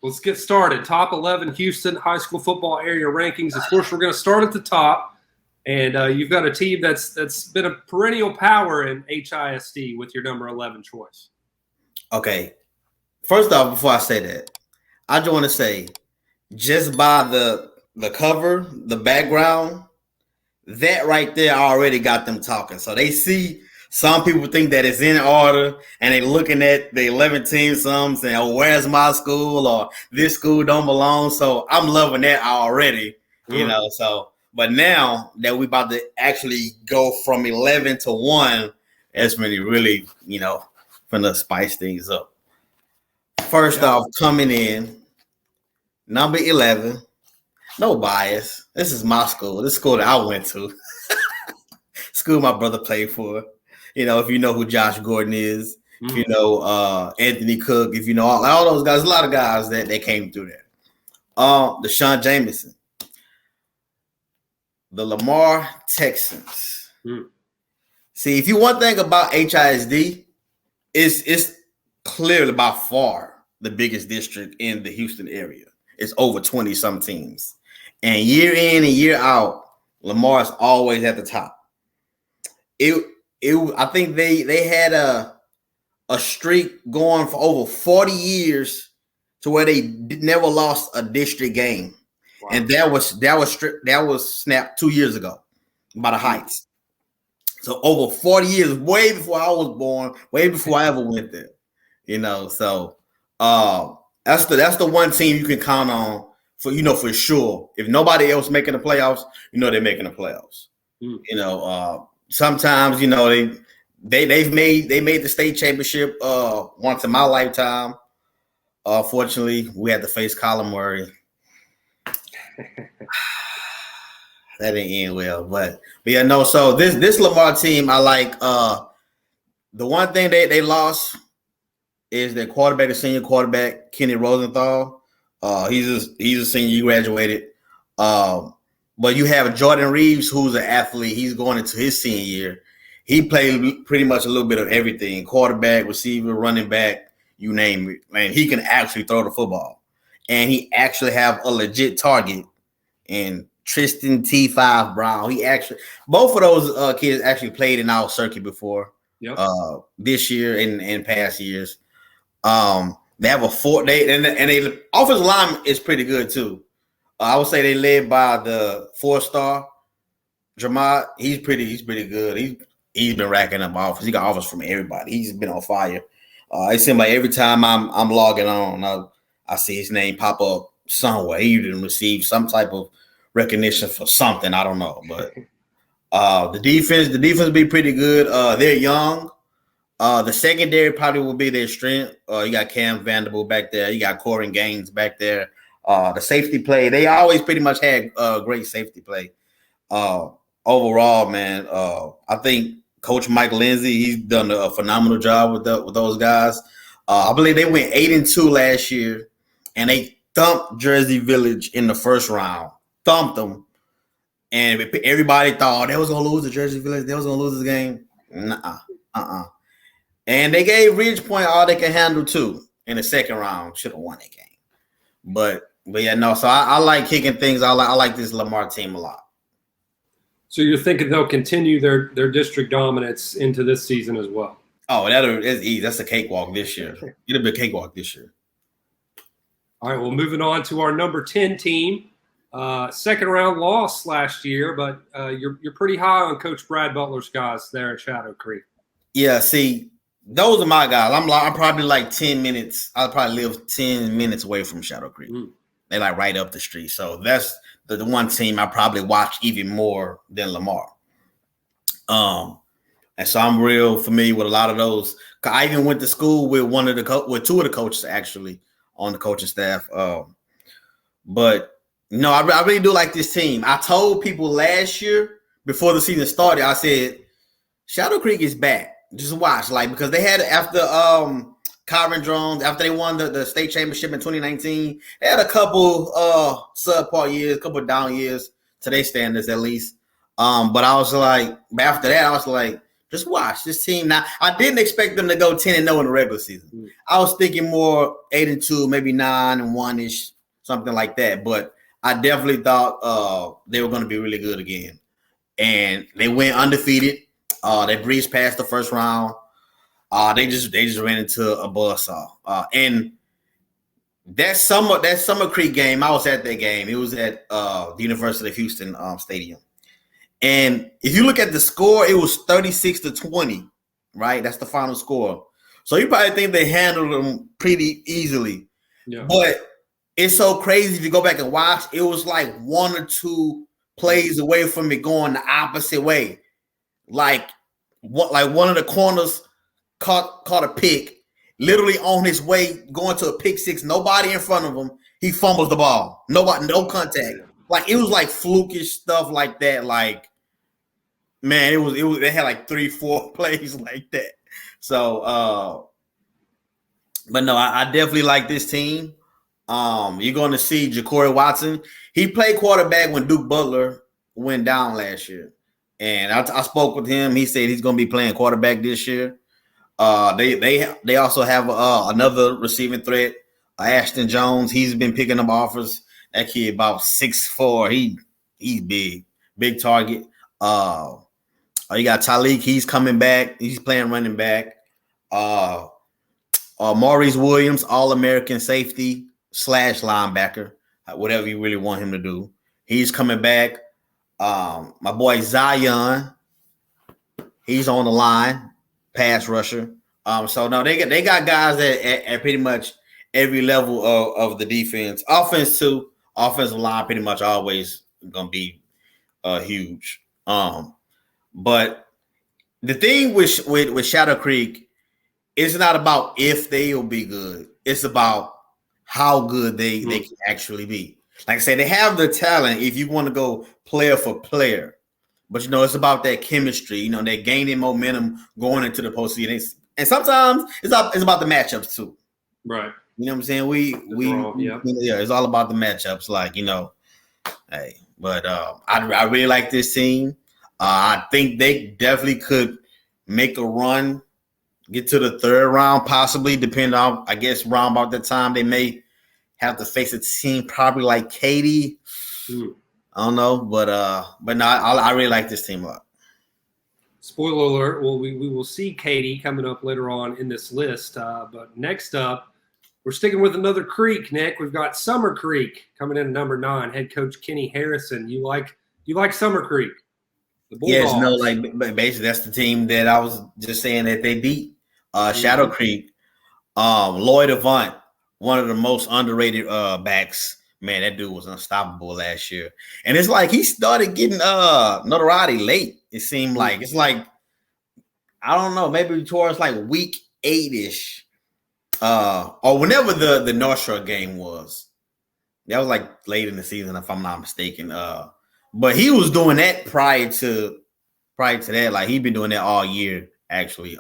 Let's get started. Top 11 Houston high school football area rankings. Of course, we're going to start at the top. And you've got a team that's been a perennial power in HISD with your number 11 choice. Okay. First off, before I say that, I just want to say, just by the cover, the background, that right there already got them talking. So they see some people think that it's in order, and they looking at the 11 teams, some saying, oh, where's my school, or this school don't belong. So I'm loving that already, you know. So, but now that we about to actually go from 11 to 1, that's when it really, you know, finna spice things up. First off, coming in, number 11, no bias. This is my school. This school that I went to. School my brother played for. You know, if you know who Josh Gordon is, if you know Anthony Cook, if you know all those guys, a lot of guys that they came through there. Deshaun Jameson. The Lamar Texans. See, if you one thing about HISD, it's clearly by far the biggest district in the Houston area. It's over 20-some teams. And year in and year out, Lamar's always at the top. I think they had a streak going for over 40 years to where they never lost a district game. Wow. And that was snapped 2 years ago by the Heights. So over 40 years, way before I was born, way before I ever went there. You know, so that's the one team you can count on for sure. If nobody else making the playoffs, you know they're making the playoffs. You know, sometimes, you know, they made the state championship once in my lifetime. Fortunately, we had to face Colin Murray. That didn't end well, but yeah, no. So this Lamar team, I like. The one thing they lost is their quarterback, the senior quarterback, Kenny Rosenthal. He's a senior. He graduated. But you have Jordan Reeves, who's an athlete. He's going into his senior year. He played pretty much a little bit of everything: quarterback, receiver, running back, you name it. Man, he can actually throw the football, and he actually have a legit target. And Tristan T5 Brown, both of those kids actually played in our circuit before. Yep. This year and past years. They have a they offensive line is pretty good too. I would say they led by the 4-star Jamad. He's pretty good. He's been racking up offers. He got offers from everybody. He's been on fire. It seems like every time I'm logging on, I see his name pop up somewhere. He didn't receive some type of recognition for something. I don't know, but the defense will be pretty good. They're young. The secondary probably will be their strength. You got Cam Vanderbilt back there. You got Corin Gaines back there. The safety play, they always pretty much had great safety play. Overall, man, I think Coach Mike Lindsay, he's done a phenomenal job with those guys. I believe they went 8-2 last year, and they thumped Jersey Village in the first round. Thumped them, and everybody thought they was gonna lose to Jersey Village. They was gonna lose this game. And they gave Ridge Point all they can handle too in the second round. Should have won that game, but yeah, no. So I like kicking things. I like this Lamar team a lot. So you're thinking they'll continue their district dominance into this season as well? Oh, that's easy. That's a cakewalk this year. It'll be a cakewalk this year. All right. Well, moving on to our number 10 team. Second round loss last year, but you're pretty high on Coach Brad Butler's guys there at Shadow Creek. Yeah. See, those are my guys. I'm probably like 10 minutes. I'll probably live 10 minutes away from Shadow Creek. They like right up the street. So that's the one team I probably watch even more than Lamar. And so I'm real familiar with a lot of those. I even went to school with with two of the coaches actually on the coaching staff. But no, I really do like this team. I told people last year before the season started, I said Shadow Creek is back. Just watch, because they had after Kyron Drones, after they won the state championship in 2019, they had a couple subpar years, a couple down years to their standards at least. But I was like, after that, I was like, Just watch this team. Now, I didn't expect them to go 10-0 in the regular season. I was thinking more 8-2, maybe 9-1-ish, something like that. But I definitely thought they were going to be really good again. And they went undefeated. They breezed past the first round. They just ran into a buzzsaw. And that Summer Creek game, I was at that game. It was at the University of Houston Stadium. And if you look at the score, it was 36-20, right? That's the final score. So you probably think they handled them pretty easily. Yeah. But it's so crazy if you go back and watch. It was like 1 or 2 plays away from it going the opposite way. Like one of the corners caught a pick, literally on his way going to a pick six. Nobody in front of him. He fumbles the ball. No contact. Like it was like flukish stuff like that. Like, man, it was. They had like 3-4 plays like that. So, but no, I definitely like this team. You're going to see Ja'Cory Watson. He played quarterback when Duke Butler went down last year, and I spoke with him. He said he's going to be playing quarterback this year. They also have another receiving threat, Ashton Jones. He's been picking up offers. That kid about 6'4". He's big target. You got Talik. He's coming back. He's playing running back. Maurice Williams, All-American safety / linebacker, whatever you really want him to do. He's coming back. My boy Zion, he's on the line, pass rusher. So no, they got guys at pretty much every level of the defense. Offense too. Offensive line pretty much always gonna be huge. But the thing with Shadow Creek, it's not about if they'll be good. It's about how good they can actually be. Like I said, they have the talent if you want to go player for player. But, it's about that chemistry. They're gaining momentum going into the postseason. And sometimes it's about the matchups too. Right. You know what I'm saying? It's all about the matchups. Like, hey, but I really like this team. I think they definitely could make a run, get to the third round, possibly, depending on, I guess, round about that time. They may have to face a team probably like Katy. I don't know, but no, I really like this team a lot. Spoiler alert, well, we will see Katy coming up later on in this list. But next up, we're sticking with another Creek, Nick. We've got Summer Creek coming in at number 9, head coach Kenny Harrison. You like Summer Creek? The Bulldogs. Yes, no, like basically that's the team that I was just saying that they beat. Shadow Creek. Lloyd Avant, one of the most underrated backs. Man, that dude was unstoppable last year. And it's like he started getting notoriety late. It seemed like it's like, I don't know, maybe towards like week 8-ish. Or whenever the North Shore game was. That was like late in the season, if I'm not mistaken. But he was doing that prior to that. Like he'd been doing that all year, actually.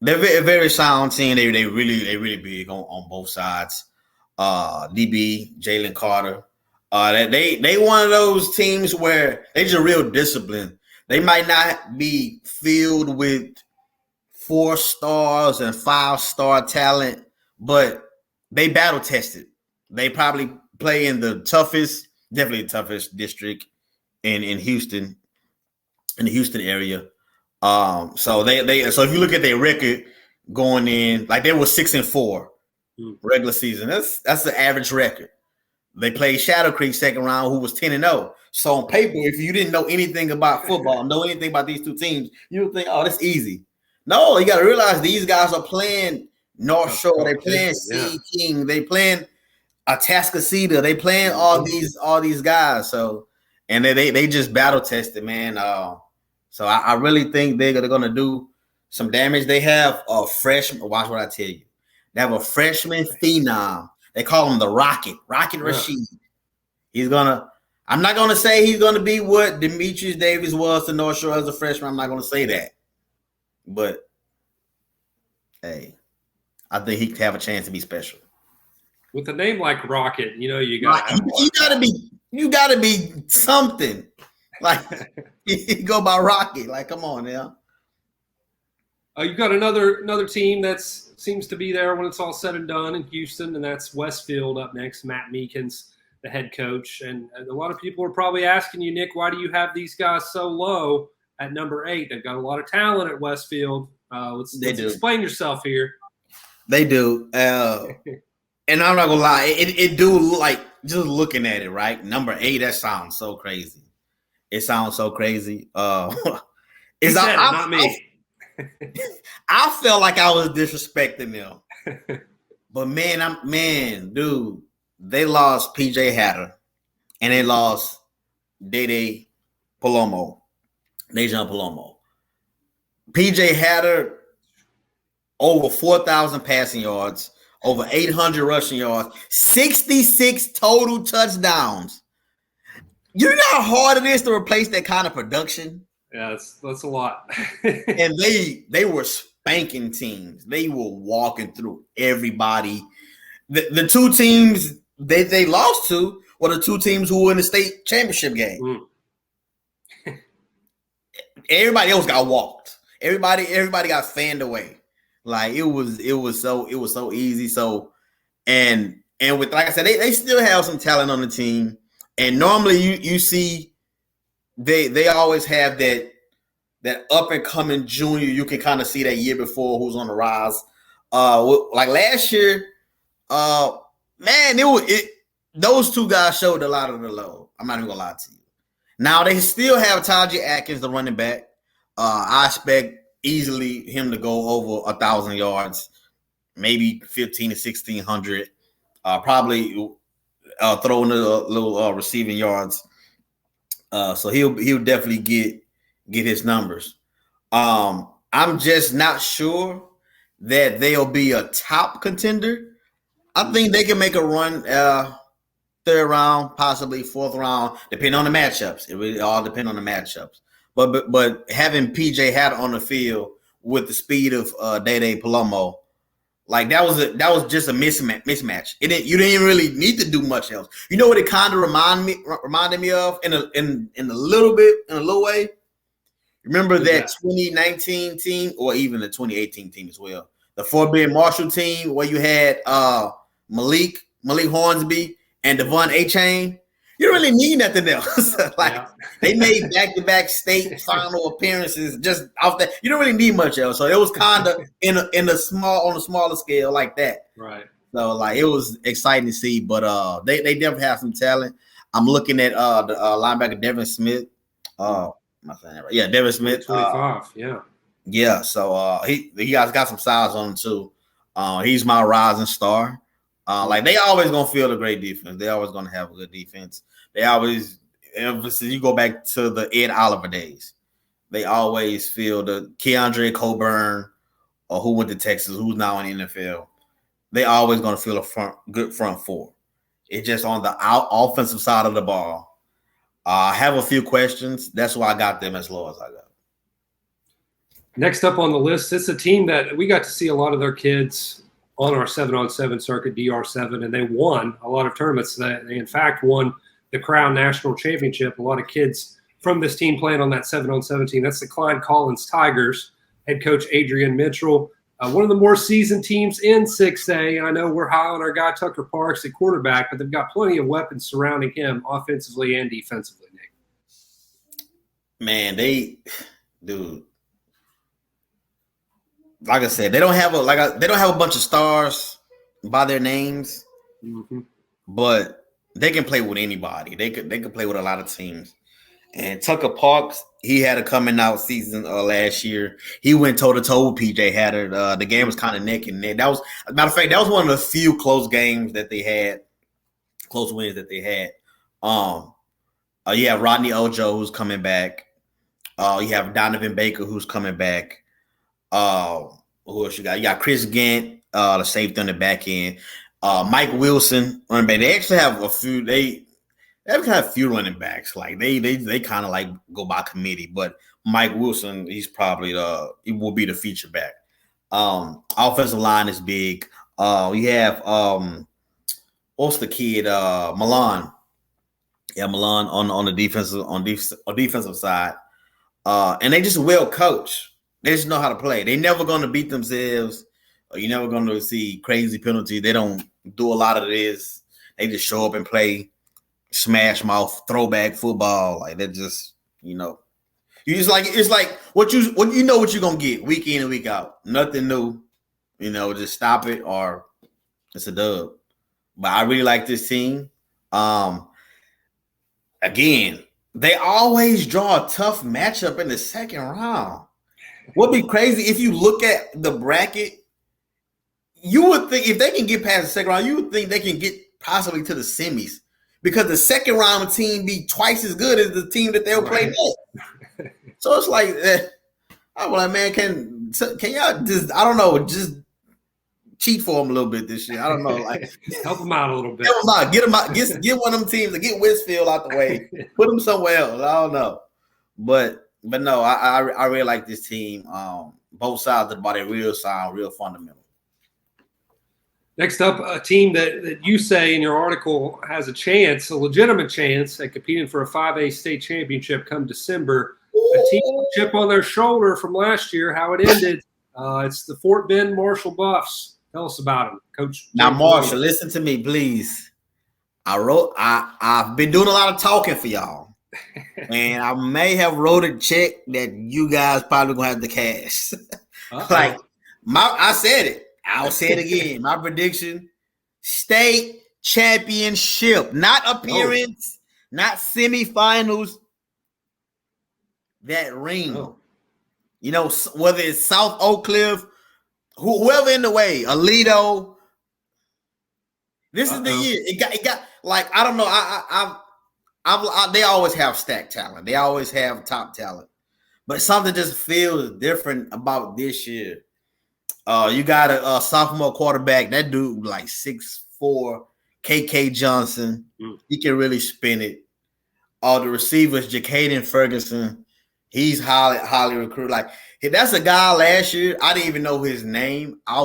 They're very, very sound team. They really big on both sides. DB, Jalen Carter. They one of those teams where they just real disciplined. They might not be filled with 4-stars and 5-star talent, but they battle tested. They probably play in the toughest district in Houston, in the Houston area. So if you look at their record going in, like they were 6-4 regular season. That's the average record. They played Shadow Creek second round, who was 10-0. So on paper, if you didn't know anything about football, know anything about these two teams, you would think, oh, that's easy. No, you got to realize these guys are playing North Shore. They playing Sea King. They playing Atascocita. They playing all these guys. So, and they just battle tested, man. So I really think they're going to do some damage. They have a freshman. Watch what I tell you. They have a freshman phenom. They call him the Rocket Rashid. He's gonna. I'm not gonna say he's gonna be what Demetrius Davis was to North Shore as a freshman. I'm not gonna say that, but hey, I think he could have a chance to be special. With a name like Rocket, you got you gotta be something. Like he go by Rocky. Like, come on now. You've got another team that seems to be there when it's all said and done in Houston, and that's Westfield up next. Matt Meekins, the head coach. And a lot of people are probably asking you, Nick, why do you have these guys so low at number 8? They've got a lot of talent at Westfield. Let's explain yourself here. They do. And I'm not going to lie. It do look like, just looking at it, right? Number 8, that sounds so crazy. It sounds so crazy. Not me. I felt like I was disrespecting them. But dude, they lost PJ Hatter and they lost Dejan Palomo. PJ Hatter, over 4,000 passing yards, over 800 rushing yards, 66 total touchdowns. You know how hard it is to replace that kind of production? Yeah, that's a lot. And they were spanking teams. They were walking through everybody. The two teams they lost to were the two teams who were in the state championship game. Everybody else got walked. Everybody got fanned away. Like it was so easy. So and with, like I said, they still have some talent on the team. And normally you see they always have that up and coming junior. You can kind of see that year before who's on the rise. Like last year, those two guys showed a lot of the low. I'm not even gonna lie to you. Now they still have Tajay Atkins, the running back. I expect easily him to go over 1,000 yards, maybe 1,500 to 1,600. Probably throw in a little receiving yards. So he'll definitely get his numbers. I'm just not sure that they'll be a top contender. I think they can make a run third round, possibly fourth round, depending on the matchups. It really all depends on the matchups. But having PJ Hatter on the field with the speed of Dejan Palomo, like that was just a mismatch. You didn't really need to do much else. You know what it kind of reminded me of in a little way. Remember that 2019 team, or even the 2018 team as well, the Fort Bend Marshall team where you had Malik Hornsby and Devon A-Chain. You don't really need nothing else. They made back-to-back state final appearances just off that. You don't really need much else. So it was kind of on a smaller scale like that. Right. So like it was exciting to see, but they definitely have some talent. I'm looking at the linebacker Devin Smith. Am I saying that right? Yeah, Devin Smith. 25. Yeah. Yeah. So he guys got some size on him too. He's my rising star. Like they always gonna field a great defense. They always gonna have a good defense. They always, you go back to the Ed Oliver days, they always field the Keandre Coburn, or who went to Texas, who's now in the NFL. They always gonna field a good front four. It's just on the offensive side of the ball. I have a few questions. That's why I got them as low as I got. Next up on the list, it's a team that we got to see a lot of their kids on our 7-on-7 circuit, DR7, and they won a lot of tournaments. They in fact won the Crown National Championship. A lot of kids from this team playing on that 7-on-7 team. That's the Klein Collins Tigers. Head coach Adrian Mitchell, one of the more seasoned teams in 6A. I know we're high on our guy Tucker Parks at quarterback, but they've got plenty of weapons surrounding him offensively and defensively, Nick. Man, dude. Like I said, they don't have a bunch of stars by their names, but they can play with anybody. They could play with a lot of teams. And Tucker Parks, he had a coming out season last year. He went toe to toe with PJ Hatter. The game was kind of neck and neck. That was, as a matter of fact, that was one of the few close wins that they had. You have Rodney Ojo who's coming back. You have Donovan Baker who's coming back. Who else you got? You got Chris Gant, the safety on the back end. Mike Wilson, running back. They actually have a few. They have a few running backs. Like they kind of like go by committee. But Mike Wilson, he's probably he will be the feature back. Offensive line is big. You have what's the kid? Milan. Yeah, Milan on the defensive side. And they just well coached. They just know how to play. They're never going to beat themselves. You're never going to see crazy penalties. They don't do a lot of this. They just show up and play smash mouth throwback football. Like they're just, it's like what you're gonna get week in and week out. Nothing new. Just stop it or it's a dub. But I really like this team. Again, they always draw a tough matchup in the second round. What'd be crazy if you look at the bracket, you would think if they can get past the second round, you would think they can get possibly to the semis because the second round team be twice as good as the team that they'll play next. So it's like, I'm like, man, can y'all just, I don't know, just cheat for them a little bit this year. I don't know, like help them out a little bit. Help them out, get them out, get one of them teams to get Westfield out the way, put them somewhere else. I don't know, but no, I really like this team. Both sides of the body, real sound, real fundamental. Next up, a team that you say in your article has a legitimate chance at competing for a 5A state championship come December. A team with a chip on their shoulder from last year, how it ended. It's the Fort Bend Marshall Buffs. Tell us about them, Coach. Now, Marshall, listen to me, please. I've been doing a lot of talking for y'all. And I may have wrote a check that you guys probably gonna have to cash. Like I said it. I'll say it again. My prediction: state championship, not appearance, not semifinals. That ring, whether it's South Oak Cliff, whoever in the way, Alito. This is the year. It got like I don't know. They always have stacked talent. They always have top talent, but something just feels different about this year. You got a sophomore quarterback. That dude like 6'4", KK Johnson. He can really spin it. All the receivers, Jacaden Ferguson. He's highly recruited. Like that's a guy last year. I didn't even know his name. I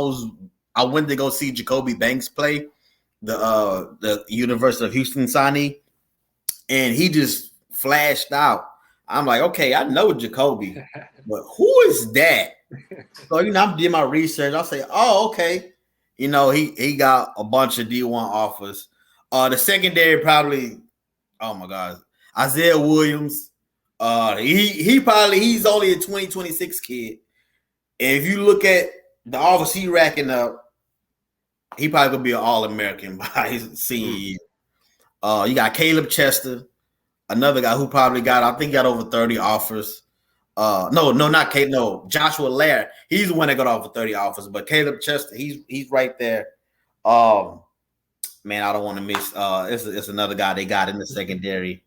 went to go see Jacoby Banks play, the University of Houston signee, and he just flashed out. I'm like, okay, I know Jacoby, but who is that? So I did my research. I say, oh, okay. He got a bunch of D1 offers. The secondary probably, oh my God, Isaiah Williams. He's only a 2026 kid. And if you look at the offers he racking up, he probably gonna be an All-American by his senior year. You got Caleb Chester, another guy who probably got over 30 offers. Not Caleb. No, Joshua Laird. He's the one that got over 30 offers, but Caleb Chester, he's right there. Man, I don't want to miss. It's another guy they got in the secondary.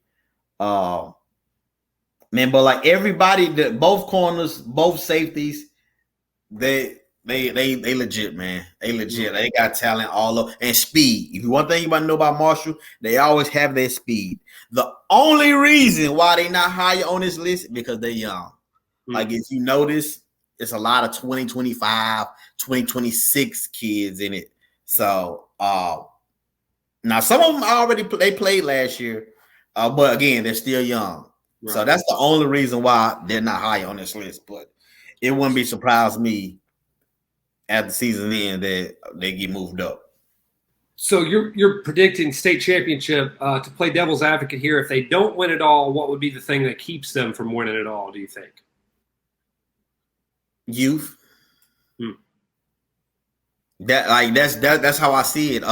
Man, but like everybody, both corners, both safeties, they legit, man. They legit. They got talent all over and speed. If you one thing you want to know about Marshall, they always have their speed. The only reason why they not higher on this list is because they're young. Like if you notice, it's a lot of 2025, 2026 kids in it. So now some of them they played last year, but again, they're still young. Right. So that's the only reason why they're not high on this list. But it wouldn't be surprised me at the season end that they get moved up. So you're predicting state championship. To play devil's advocate here, if they don't win it all, what would be the thing that keeps them from winning it all, do you think? Youth. That's how I see it.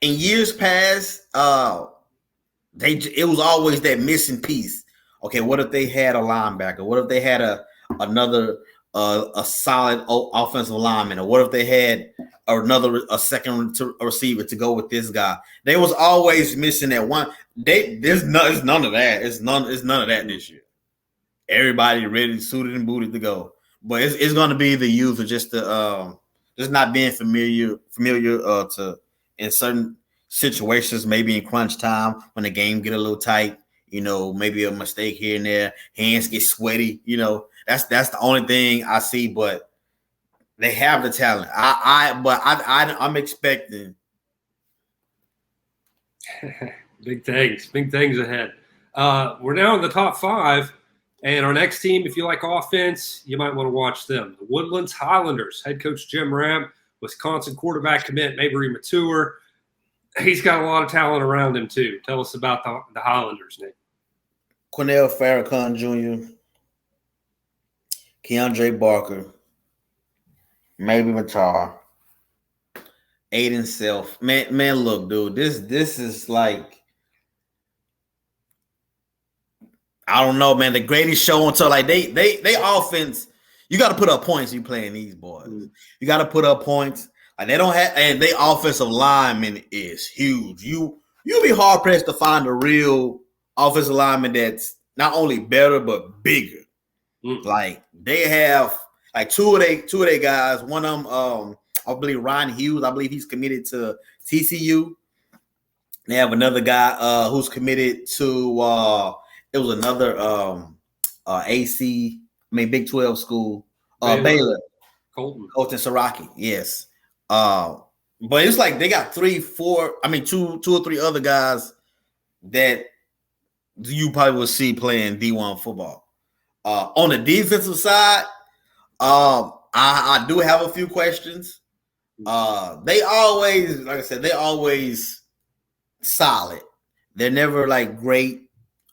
In years past, it was always that missing piece. Okay, what if they had a linebacker? What if they had another solid offensive lineman? Or what if they had a second receiver to go with this guy? They was always missing that one. It's none of that. It's none of that this year. Everybody ready, suited and booted to go. But it's going to be the youth, or just not being familiar to in certain situations, maybe in crunch time when the game get a little tight. Maybe a mistake here and there, hands get sweaty. That's the only thing I see. But they have the talent. I'm expecting Big things ahead. We're now in the top 5, and our next team, if you like offense, you might want to watch them. The Woodlands Highlanders, head coach Jim Ram, Wisconsin quarterback commit Mabry Mature. He's got a lot of talent around him too. Tell us about the Highlanders, Nick. Cornell Farrakhan Jr., Keandre Barker, Mabry Mature, Aiden Self. Man, look, dude, this is like, I don't know, man. The greatest show until like they offense. You got to put up points. You playing these boys. You got to put up points. Like they don't have, and they offensive lineman is huge. You'll be hard pressed to find a real offensive lineman that's not only better but bigger. Like they have like two of their guys. One of them, I believe Ryan Hughes. I believe he's committed to TCU. They have another guy who's committed to. It was another Big 12 school, Baylor. Colton Saraki, yes. But it's like they got 2 or 3 other guys that you probably will see playing D1 football. On the defensive side, I do have a few questions. They always, like I said, they always solid. They're never like great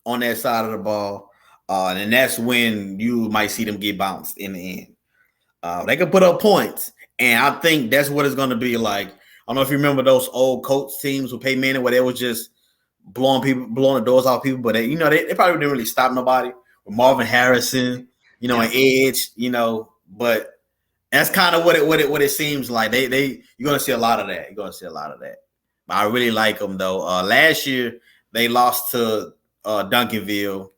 on that side of the ball. And that's when you might see them get bounced in the end. They can put up points. And I think that's what it's going to be like. I don't know if you remember those old Colts teams with Peyton Manning where they was just blowing the doors off people. But, they probably didn't really stop nobody. With Marvin Harrison, and Edge, But that's kind of what it seems like. You're going to see a lot of that. But I really like them, though. Last year, they lost to Duncanville.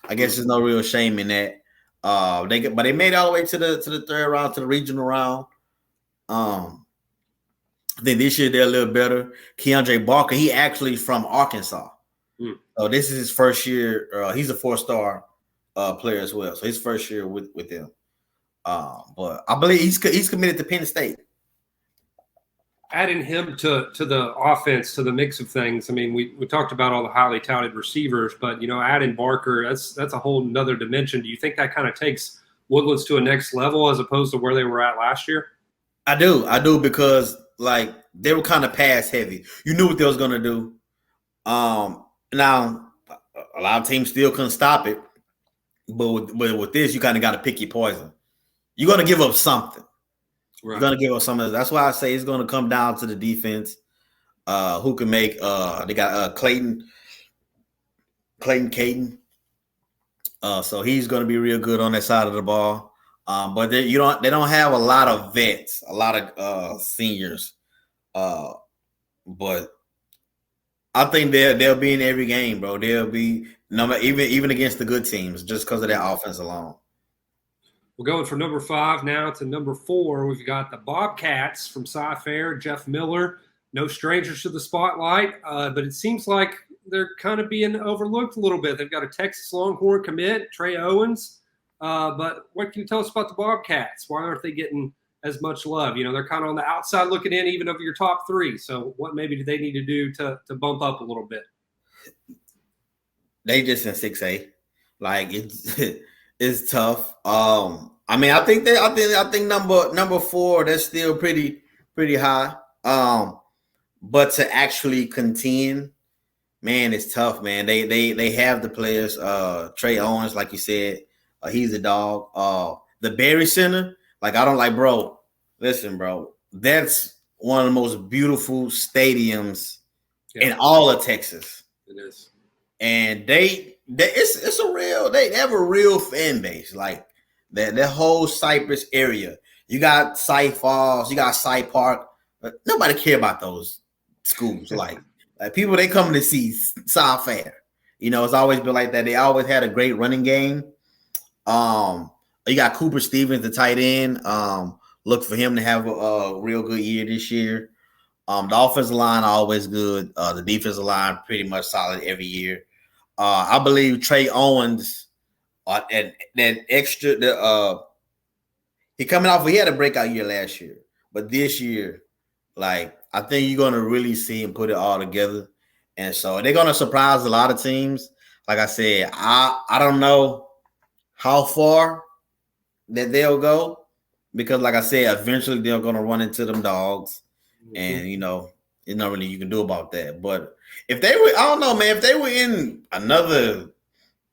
I guess there's no real shame in that. But they made it all the way to the third round, to the regional round. I think this year they're a little better. Keandre Barker, he actually from Arkansas. So this is his first year. He's a 4-star player as well. So his first year with them. But I believe he's committed to Penn State. Adding him to the offense, to the mix of things. I mean, we talked about all the highly touted receivers, but adding Barker, that's a whole nother dimension. Do you think that kind of takes Woodlands to a next level as opposed to where they were at last year? I do because like they were kind of pass heavy. You knew what they was gonna do. Now a lot of teams still couldn't stop it, but with this, you kind of got to pick your poison. You're gonna give up something. Right. You're gonna give up something. That's why I say it's gonna come down to the defense. Who can make? They got Clayton Caden. So he's gonna be real good on that side of the ball. But they don't have a lot of vets, a lot of seniors. But I think they'll be in every game, bro. They'll be even against the good teams just because of that offense alone. We're going from number 5 now to number 4. We've got the Bobcats from Cy-Fair, Jeff Miller. No strangers to the spotlight, but it seems like they're kind of being overlooked a little bit. They've got a Texas Longhorn commit, Trey Owens. But what can you tell us about the Bobcats? Why aren't they getting as much love? They're kind of on the outside looking in even of your top 3. So what maybe do they need to do to bump up a little bit? They just in 6A. Like it's tough. I think number 4, that's still pretty high. But to actually contend, man, it's tough, man. They have the players. Trey Owens, like you said, he's a dog. The Berry Center, like I don't like, bro. Listen, bro, that's one of the most beautiful stadiums in all of Texas. It is, and it's a real. They have a real fan base, like that whole Cypress area. You got Cy Falls, you got Cy Park, but nobody care about those schools. like people, they come to see Cy-Fair. It's always been like that. They always had a great running game. You got Cooper Stevens, the tight end. Look for him to have a real good year this year. The offensive line always good. The defensive line pretty much solid every year. I believe Trey Owens, and that extra, he had a breakout year last year, but this year, like I think you're gonna really see him put it all together. And so they're going to surprise a lot of teams. Like I said, I don't know how far that they'll go because, like I said, eventually they're going to run into them dogs. And, you know, there's not really you can do about that. But if they were, I don't know, man, if they were in another,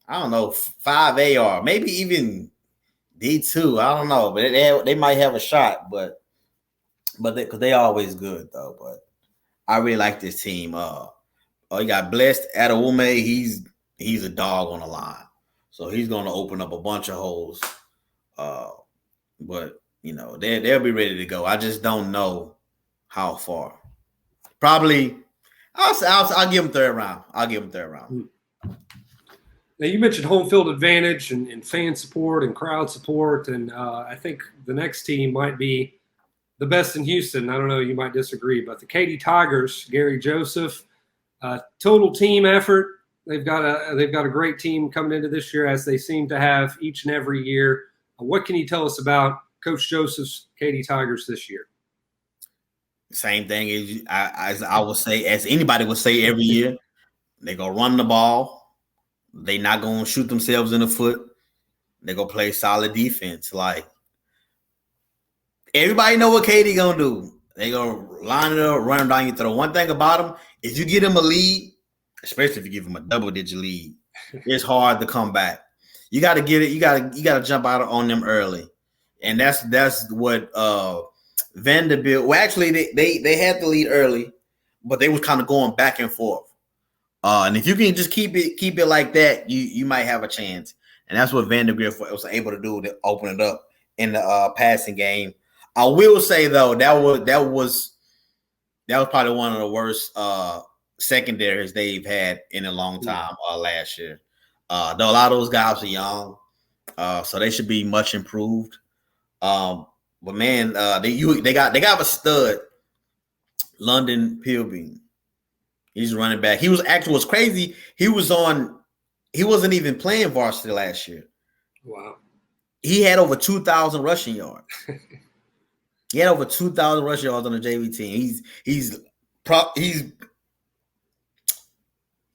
I don't know, 5A or maybe even D2, I don't know. But they might have a shot. But because they always good, though. But I really like this team. You got Blessed Adewume. He's a dog on the line. So he's going to open up a bunch of holes. But, you know, they'll be ready to go. I just don't know how far. Probably, I'll give them third round. Now, you mentioned home field advantage and fan support and crowd support. And I think the next team might be the best in Houston. I don't know. You might disagree. But the Katy Tigers, Gary Joseph, total team effort. They've got a great team coming into this year, as they seem to have each and every year. What can you tell us about Coach Joseph's Katy Tigers this year? Same thing as I would say, as anybody would say every year. They're going to run the ball. They're not going to shoot themselves in the foot. They're going to play solid defense. Like, everybody know what Katy going to do. They're going to line it up, run them down your throat. One thing about them, if you give them a lead, especially if you give them a double-digit lead, it's hard to come back. You got to get it. You got to jump out on them early, and that's what Vanderbilt. Well, actually, they had the lead early, but they was kind of going back and forth. And if you can just keep it like that, you might have a chance. And that's what Vanderbilt was able to do to open it up in the passing game. I will say though that was probably one of the worst secondaries they've had in a long time last year. Though a lot of those guys are young, so they should be much improved. But man, they got a stud, London Pilbeam. He's running back. He was actually what's crazy. He wasn't even playing varsity last year. Wow. He had over 2,000 rushing yards. He had over 2,000 rushing yards on the JV team. He's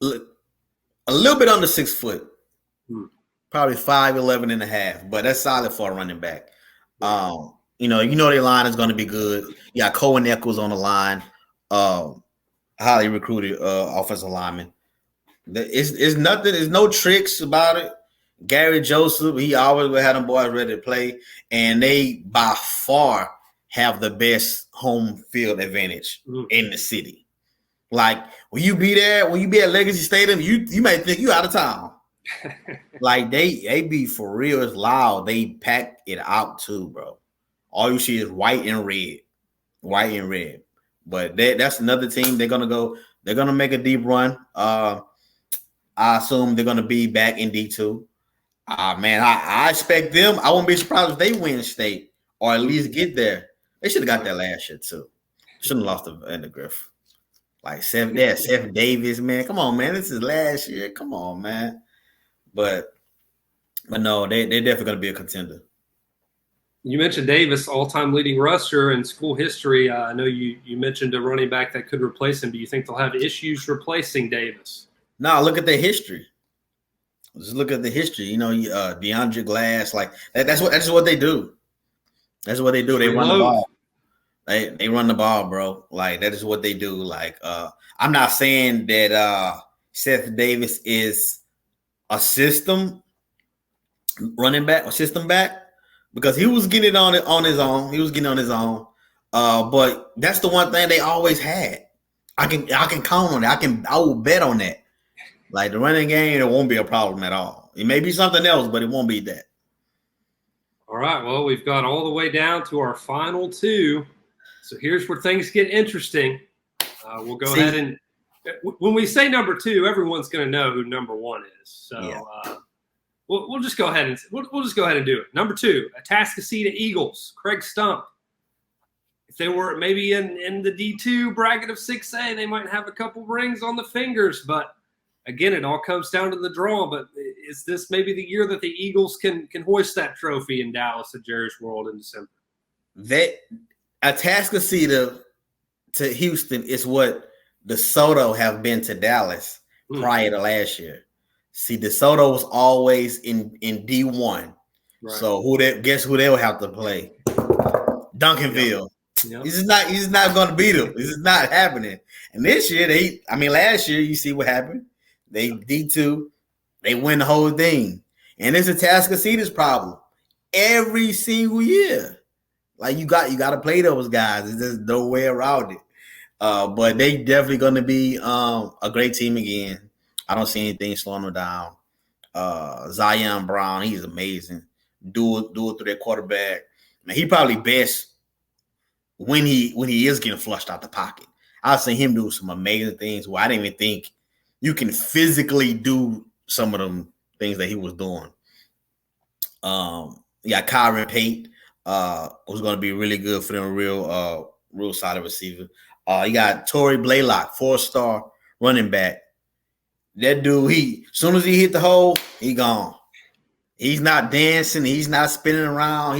a little bit under 6 foot, probably 5'11" and a half, but that's solid for a running back. You know their line is going to be good. You got Cohen Eccles on the line, highly recruited offensive lineman. It's nothing. There's no tricks about it. Gary Joseph, he always had them boys ready to play, and they by far have the best home field advantage in the city. Like when you be at Legacy Stadium, you might think you out of town. Like they be for real. It's loud. They pack it out too, bro. All you see is white and red. But that's another team. They're gonna make a deep run. I assume they're gonna be back in D2. Man, I expect them. I wouldn't be surprised if they win state or at least get there. They should have got that last year too. Shouldn't have lost to Vandergrift. Like Seth Davis, man. Come on, man. This is last year. Come on, man. But no, they're definitely going to be a contender. You mentioned Davis, all-time leading rusher in school history. I know you mentioned a running back that could replace him. Do you think they'll have issues replacing Davis? No, look at their history. Just look at the history. You know, DeAndre Glass, like that's what they do. That's what they do. They run the ball. They run the ball, bro. Like that is what they do. Like I'm not saying that Seth Davis is a system running back or system back because he was getting on his own. He was getting on his own. But that's the one thing they always had. I can count on it. I will bet on that. Like the running game, it won't be a problem at all. It may be something else, but it won't be that. All right. Well, we've got all the way down to our final two. So here's where things get interesting. We'll go ahead and when we say number two, everyone's going to know who number one is. So yeah. We'll just go ahead and do it. Number two, Atascocita Eagles, Craig Stump. If they were maybe in the D2 bracket of 6A, they might have a couple rings on the fingers. But again, it all comes down to the draw. But is this maybe the year that the Eagles can hoist that trophy in Dallas at Jerry's World in December? That Atascocita to Houston is what DeSoto have been to Dallas prior to last year. See, DeSoto was always in D1. Right. So guess who they'll have to play? Duncanville. Yep. He's not going to beat them. This is not happening. And this year, last year, you see what happened. They D2, they win the whole thing. And it's Atascocita's problem every single year. Like you got to play those guys. There's no way around it. But they definitely going to be a great team again. I don't see anything slowing them down. Zion Brown, he's amazing. Do it through their quarterback. Man, he probably best when he is getting flushed out the pocket. I've seen him do some amazing things where I didn't even think you can physically do some of them things that he was doing. Kyron Pate was going to be really good for them, real solid receiver. You got Torrey Blaylock, 4-star running back. That dude, as soon as he hit the hole, he gone. He's not dancing. He's not spinning around.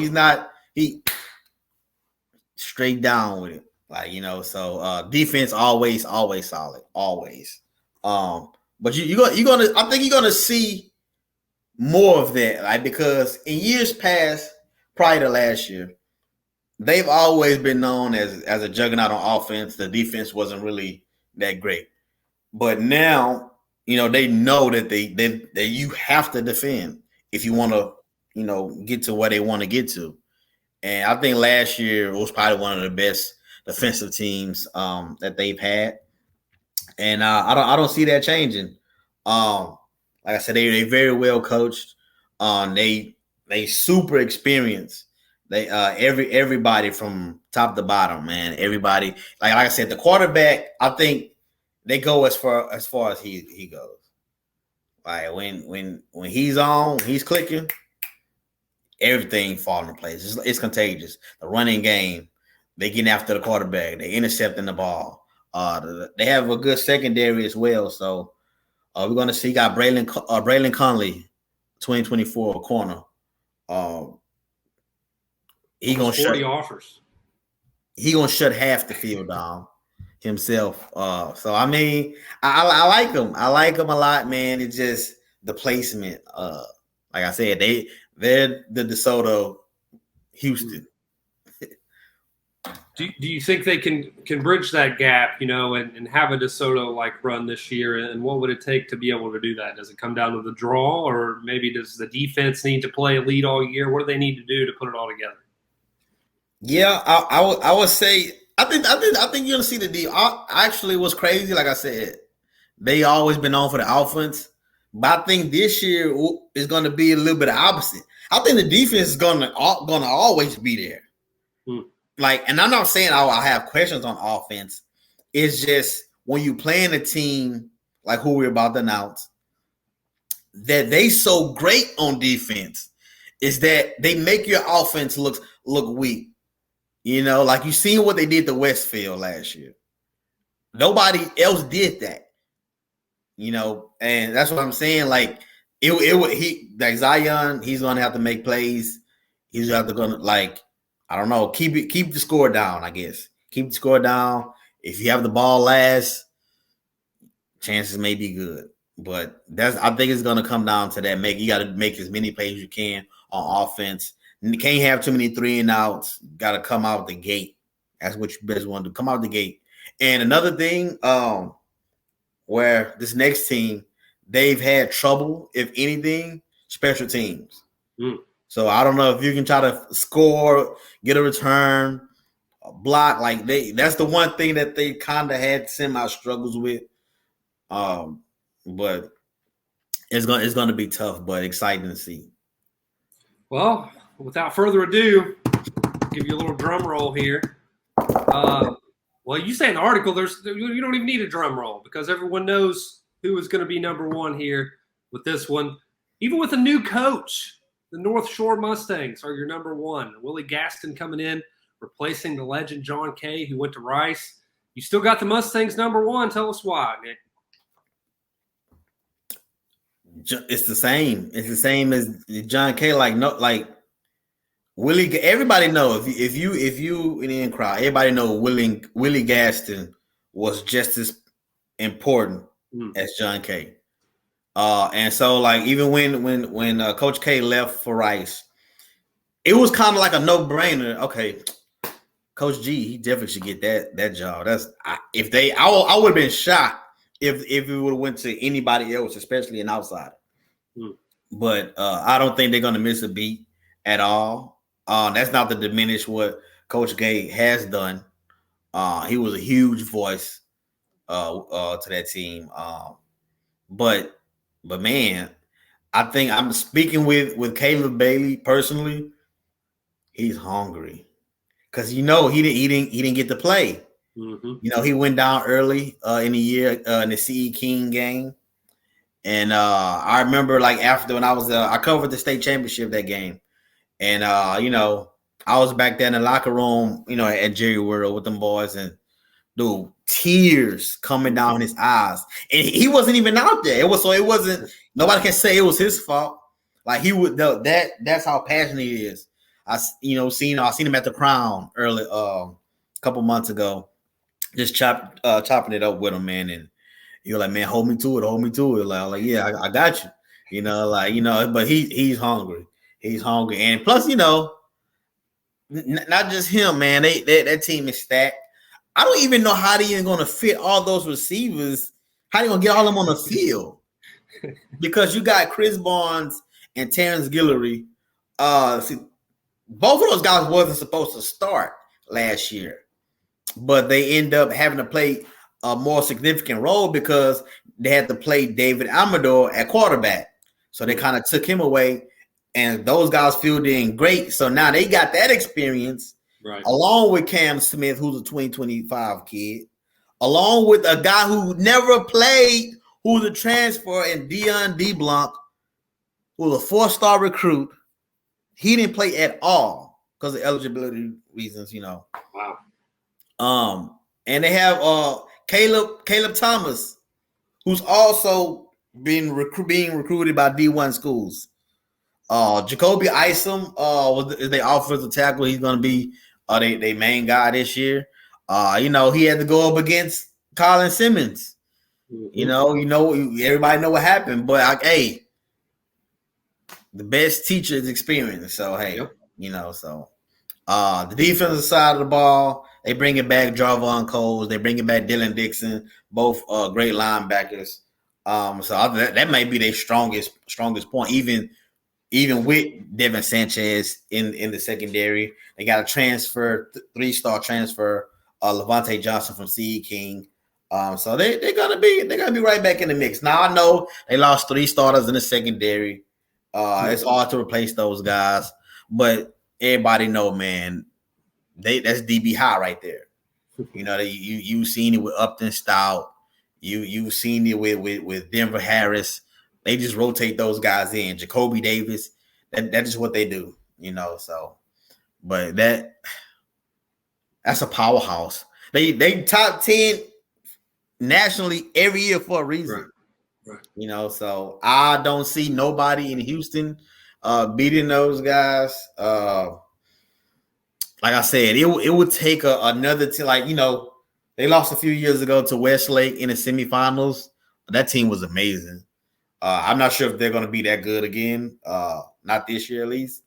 He straight down with it. So defense always solid, always. But I think you're gonna see more of that, right? Because in years past, prior to last year, they've always been known as a juggernaut on offense. The defense wasn't really that great, but now they know that you have to defend if you want to get to where they want to get to. And I think last year was probably one of the best defensive teams that they've had, and I don't see that changing. Like I said, they very well coached. They super experienced. They everybody from top to bottom, man. Everybody, like I said, the quarterback. I think they go as far as he goes. Like when he's on, he's clicking. Everything falling in place. It's contagious. The running game, they getting after the quarterback. They intercepting the ball. They have a good secondary as well. So we're going to see. Got Braylon Conley, 2024 corner. He gonna shut half the field down himself. So I like him. I like him a lot, man. It's just the placement. Like I said, they're the DeSoto Houston. Do you think they can bridge that gap, and have a DeSoto like run this year? And what would it take to be able to do that? Does it come down to the draw, or maybe does the defense need to play elite all year? What do they need to do to put it all together? Yeah, I would say I think you're gonna see the deal. Actually, what's crazy, like I said, they always been on for the offense, but I think this year is going to be a little bit opposite. I think the defense is gonna always be there. And I'm not saying I have questions on offense. It's just when you playing a team like who we're about to announce, that they so great on defense is that they make your offense look weak. Like you seen what they did to Westfield last year. Nobody else did that. And that's what I'm saying. Like Zion, he's gonna have to make plays. He's keep the score down, I guess. Keep the score down. If you have the ball last, chances may be good. But I think it's gonna come down to that. You gotta make as many plays as you can on offense. You can't have too many 3-and-outs. Got to come out the gate. That's what you best want to do. Come out the gate. And another thing, where this next team, they've had trouble, if anything, special teams. So I don't know if you can try to score, get a return, a block. That's the one thing that they kind of had semi-struggles with. But it's going to be tough, but exciting to see. Well, without further ado, I'll give you a little drum roll here. Well, you say in the article, you don't even need a drum roll because everyone knows who is going to be number one here with this one. Even with a new coach, the North Shore Mustangs are your number one. Willie Gaston coming in, replacing the legend John Kay, who went to Rice. You still got the Mustangs number one. Tell us why, Nick. It's the same. It's the same as John Kay. Willie. Everybody know if you in the in crowd, everybody know Willie Gaston was just as important as John K. And so like even when Coach K left for Rice, it was kind of like a no-brainer. Okay, Coach G, he definitely should get that job. I would have been shocked if it would have went to anybody else, especially an outsider. But I don't think they're gonna miss a beat at all. That's not to diminish what Coach K has done. He was a huge voice to that team. But man, I think I'm speaking with Caleb Bailey personally. He's hungry because he didn't get to play. He went down early in the year in the CE King game, and I remember like after when I covered the state championship that game, and I was back there in the locker room, at Jerry World with them boys, and dude, tears coming down his eyes, and he wasn't even out there. It wasn't. Nobody can say it was his fault. Like he would. That's how passionate he is. I seen him at the Crown early a couple months ago, just chopping it up with him, man. And you're like, man, hold me to it. Like yeah, I got you. But he's hungry. He's hungry, and plus, not just him, man. That team is stacked. I don't even know how they even going to fit all those receivers. How they going to get all of them on the field? Because you got Chris Barnes and Terrence Guillory. Both of those guys wasn't supposed to start last year, but they end up having to play a more significant role because they had to play David Amador at quarterback. So they kind of took him away, and those guys filled in great. So now they got that experience. Right. Along with Cam Smith, who's a 2025 kid, along with a guy who never played, who's a transfer, and Dion DeBlanc, who's a 4-star recruit. He didn't play at all because of eligibility reasons, Wow. And they have Caleb Thomas, who's also being recruited by D1 schools. Jacoby Isom is their offensive tackle. He's going to be they main guy this year. He had to go up against Colin Simmons. Everybody know what happened, but hey, the best teacher is experience. So hey, the defensive side of the ball, they bring it back Jarvon Coles, they bring it back Dylan Dixon, both great linebackers. So that might be their strongest point, even with Devin Sanchez in the secondary. They got a transfer, 3-star transfer, Levante Johnson from CE King. So they're gonna be right back in the mix. Now I know they lost 3 starters in the secondary. It's hard to replace those guys, but everybody know, man, that's DB high right there. You've seen it with Upton Stout. You've seen it with Denver Harris. They just rotate those guys in. Jacoby Davis, that is what they do, So, but that's a powerhouse. They top 10 nationally every year for a reason. Right. So I don't see nobody in Houston beating those guys. Like I said, it would take another team. They lost a few years ago to Westlake in the semifinals. That team was amazing. I'm not sure if they're going to be that good again. Not this year, at least.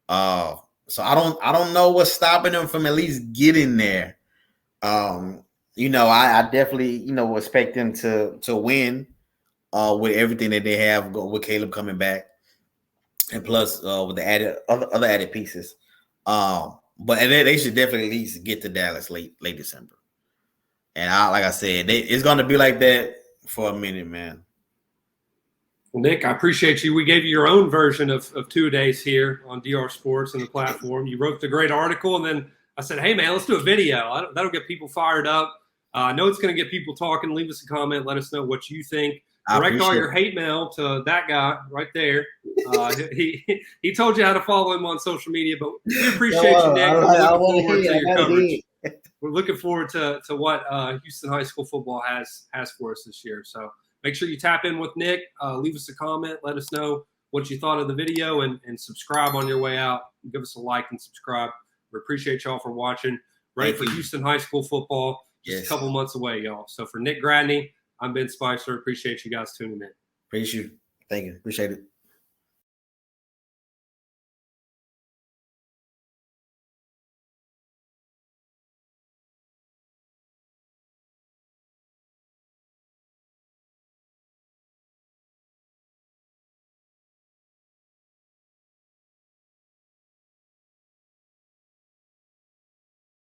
So I don't know what's stopping them from at least getting there. I definitely expect them to win with everything that they have with Caleb coming back, and plus with the other added pieces. But they should definitely at least get to Dallas late December. And like I said, it's going to be like that for a minute, man. Well, Nick, I appreciate you. We gave you your own version of 2 days here on DR Sports and the platform. You wrote the great article, and then I said, hey, man, let's do a video. That'll get people fired up. I know it's going to get people talking. Leave us a comment. Let us know what you think. Direct all your hate mail to that guy right there. He told you how to follow him on social media, but we appreciate you, Nick. We're looking forward to what Houston High School football has for us this year. So make sure you tap in with Nick. Leave us a comment. Let us know what you thought of the video, and subscribe on your way out. Give us a like and subscribe. We appreciate y'all for watching. Ready for Houston High School football. Just a couple months away, y'all. So for Nick Gradney, I'm Ben Spicer. Appreciate you guys tuning in. Appreciate you. Thank you. Appreciate it.